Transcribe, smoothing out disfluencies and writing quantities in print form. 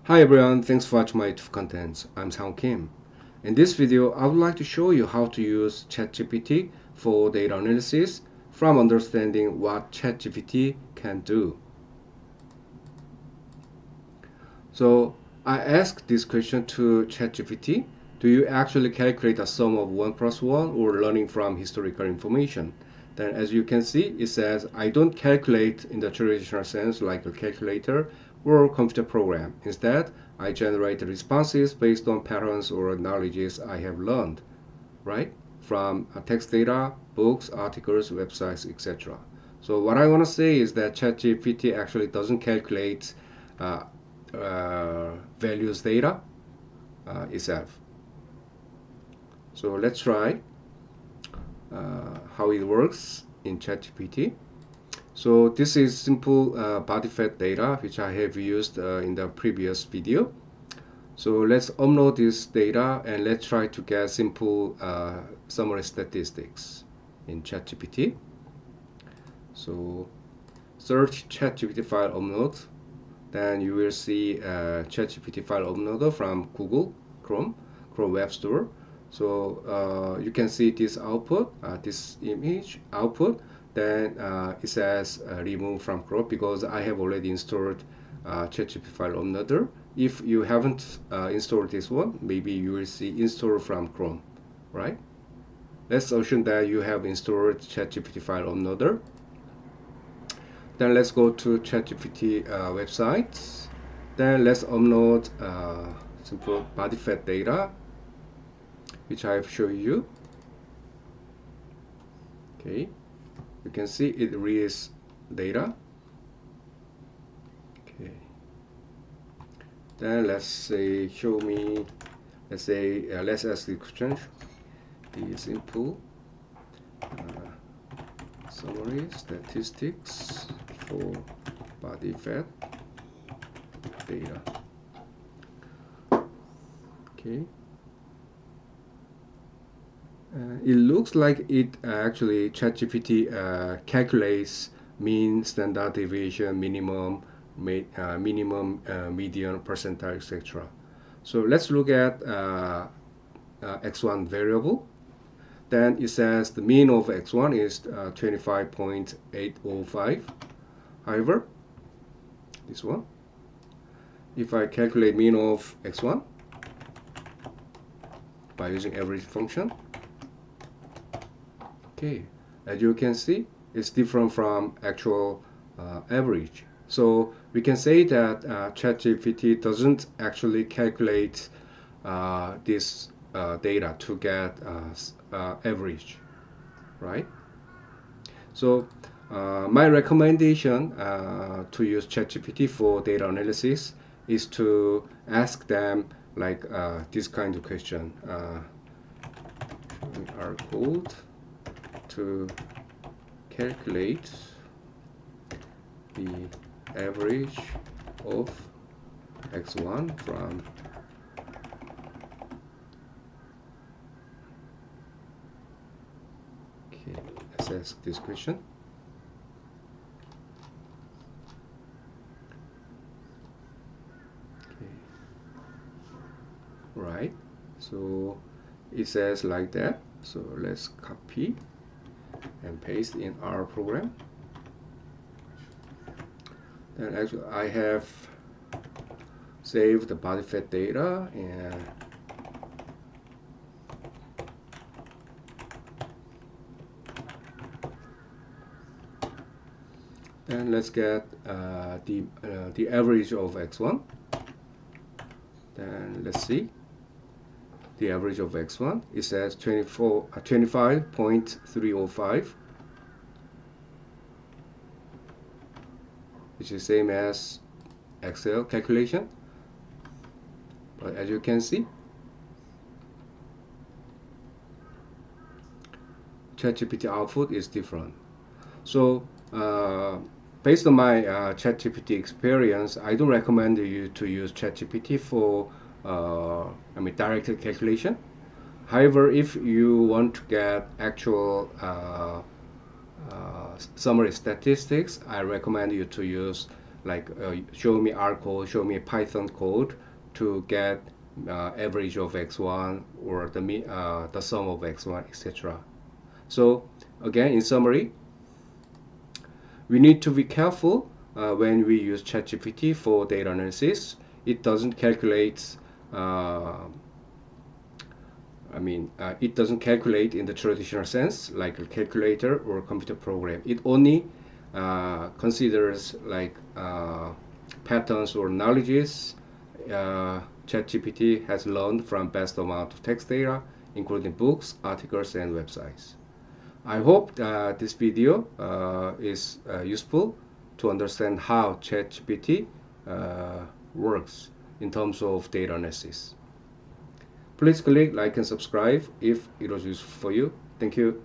Hi everyone, thanks for watching my YouTube contents. I'm Sang Kim. In this video, I would like to show you how to use ChatGPT for data analysis from understanding what ChatGPT can do. So I asked this question to ChatGPT. Do you actually calculate a sum of 1 plus 1 or learning from historical information? Then as you can see, it says I don't calculate in the traditional sense like a calculator or computer program. Instead, I generate responses based on patterns or knowledges I have learned, right? From text data, books, articles, websites, etc. So what I want to say is that ChatGPT actually doesn't calculate uh, values data itself. So let's try how it works in ChatGPT. So this is simple body fat data which I have used in the previous video. So let's upload this data and let's try to get simple summary statistics in ChatGPT. So search ChatGPT file upload, then you will see ChatGPT file uploader from Google Chrome Web Store. So you can see this output, this image output. Then it says remove from Chrome because I have already installed ChatGPT file uploader. If you haven't installed this one, maybe you will see install from Chrome, right? Let's assume that you have installed ChatGPT file uploader. Then let's go to ChatGPT website. Then let's upload simple body fat data, which I have shown you. Okay, you can see it reads data. Okay, then let's say show me. Let's say let's ask the question. The simple summary statistics for body fat data. Okay. It looks like it actually ChatGPT calculates mean, standard deviation, minimum, median, percentile, etc. So let's look at x1 variable. Then it says the mean of x1 is 25.805. However, this one, if I calculate mean of x1 by using average function, okay, as you can see, it's different from actual average. So we can say that ChatGPT doesn't actually calculate this data to get average, right? So my recommendation to use ChatGPT for data analysis is to ask them like this kind of question. Our code to calculate the average of x1 from okay, let's ask this question. Okay, right, so it says like that. So let's copy and paste in our program. Then actually I have saved the body fat data and then let's get the average of x1. Then let's see the average of x1. It says 25.305, which is same as Excel calculation. But as you can see, ChatGPT output is different. So based on my ChatGPT experience, I don't recommend you to use ChatGPT for direct calculation. However, if you want to get actual summary statistics, I recommend you to use like show me R code, show me Python code to get average of x1 or the sum of x1, etc. So again, in summary, we need to be careful when we use ChatGPT for data analysis. It doesn't calculate it doesn't calculate in the traditional sense, like a calculator or a computer program. It only considers like patterns or knowledges ChatGPT has learned from vast amount of text data, including books, articles, and websites. I hope this video is useful to understand how ChatGPT works in terms of data analysis. Please click like and subscribe if it was useful for you. Thank you.